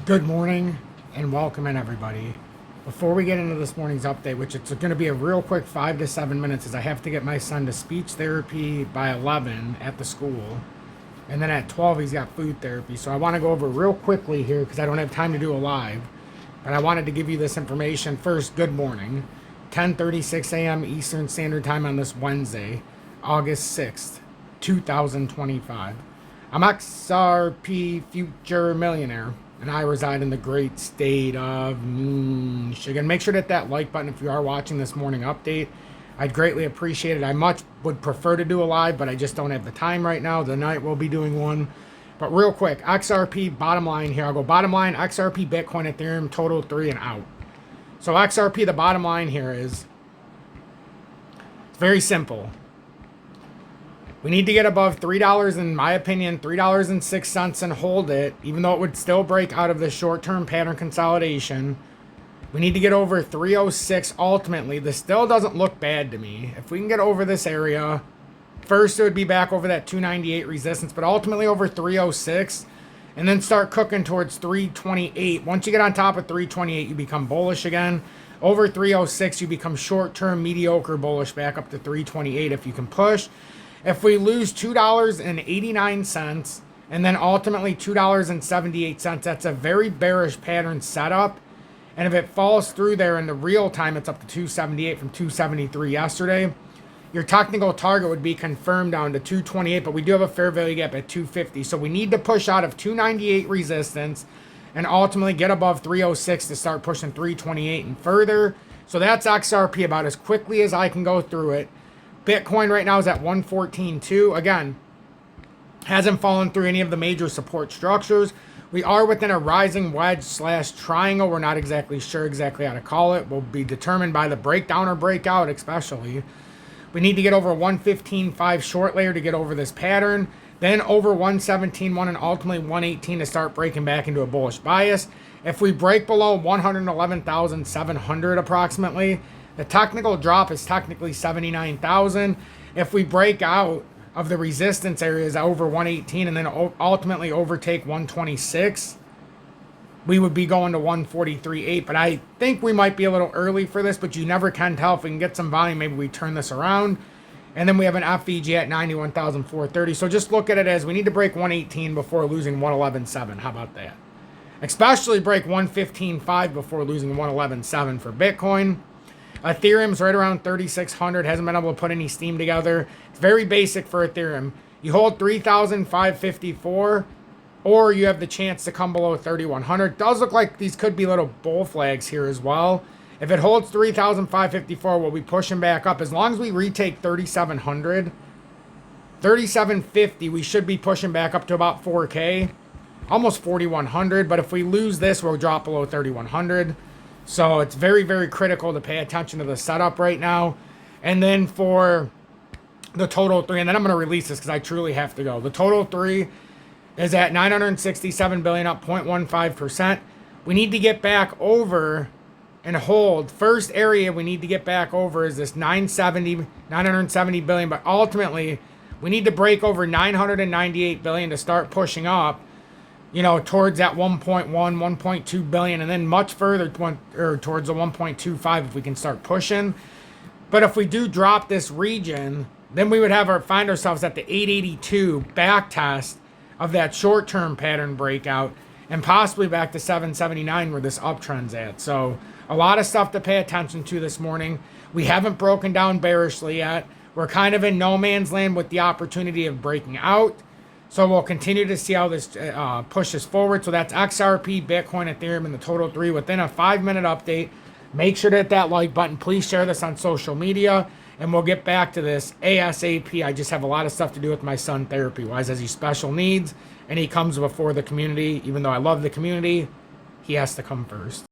Good morning and welcome in, everybody. Before we get into this morning's update, which it's going to be a real quick 5 to 7 minutes, as I have to get my son to speech therapy by 11 at the school, and then at 12 he's got food therapy. So I want to go over real quickly here because I don't have time to do a live, but I wanted to give you this information. First, good morning. 10:36 a.m. Eastern Standard Time on this Wednesday, August 6th, 2025. I'm XRP Future Millionaire, and I reside in the great state of Michigan. Make sure to hit that like button if you are watching this morning update. I'd greatly appreciate it. I much would prefer to do a live, but I just don't have the time right now. Tonight we'll be doing one. But real quick, XRP bottom line here. I'll go bottom line, XRP, Bitcoin, Ethereum, total 3 and out. So XRP, the bottom line here is, it's very simple. We need to get above $3, in my opinion, $3.06 and hold it, even though it would still break out of the short-term pattern consolidation. We need to get over 306 ultimately. This still doesn't look bad to me. If we can get over this area, first it would be back over that 298 resistance, but ultimately over 306, and then start cooking towards 328. Once you get on top of 328, you become bullish again. Over 306, you become short-term mediocre bullish back up to 328 if you can push. If we lose $2.89 and then ultimately $2.78, that's a very bearish pattern setup. And if it falls through there in the real time, it's up to 278 from 273 yesterday. Your technical target would be confirmed down to 228, but we do have a fair value gap at 250. So we need to push out of 298 resistance and ultimately get above 306 to start pushing 328 and further. So that's XRP about as quickly as I can go through it. Bitcoin right now is at 114.2. Again, hasn't fallen through any of the major support structures. We are within a rising wedge / triangle. We're not exactly sure exactly how to call it. Will be determined by the breakdown or breakout, especially. We need to get over 115.5 short layer to get over this pattern. Then over 117.1 and ultimately 118 to start breaking back into a bullish bias. If we break below 111,700 approximately, the technical drop is technically 79,000. If we break out of the resistance areas over 118 and then ultimately overtake 126, we would be going to 143.8. But I think we might be a little early for this, but you never can tell. If we can get some volume, maybe we turn this around. And then we have an FVG at 91,430. So just look at it as we need to break 118 before losing 111.7. How about that? Especially break 115.5 before losing 111.7 for Bitcoin. Ethereum's right around 3,600. Hasn't been able to put any steam together. It's very basic for Ethereum. You hold 3,554, or you have the chance to come below 3,100. Does look like these could be little bull flags here as well. If it holds 3,554, we'll be pushing back up. As long as we retake 3,700, 3,750, we should be pushing back up to about 4K, almost 4,100. But if we lose this, we'll drop below 3,100. So it's very, very critical to pay attention to the setup right now. And then for the total 3, and then I'm going to release this because I truly have to go. The total 3 is at 967 billion, up 0.15%. We need to get back over and hold. First area we need to get back over is this 970 billion, but ultimately we need to break over 998 billion to start pushing up, you know, towards that 1.1, 1.2 billion, and then much further towards the 1.25 if we can start pushing. But if we do drop this region, then we would find ourselves at the 882 back test of that short-term pattern breakout, and possibly back to 779 where this uptrend's at. So a lot of stuff to pay attention to this morning. We haven't broken down bearishly yet. We're kind of in no man's land with the opportunity of breaking out. So we'll continue to see how this pushes forward. So that's XRP, Bitcoin, Ethereum, and the total 3 within a 5-minute update. Make sure to hit that like button. Please share this on social media, and we'll get back to this ASAP. I just have a lot of stuff to do with my son therapy-wise, as he's special needs, and he comes before the community. Even though I love the community, he has to come first.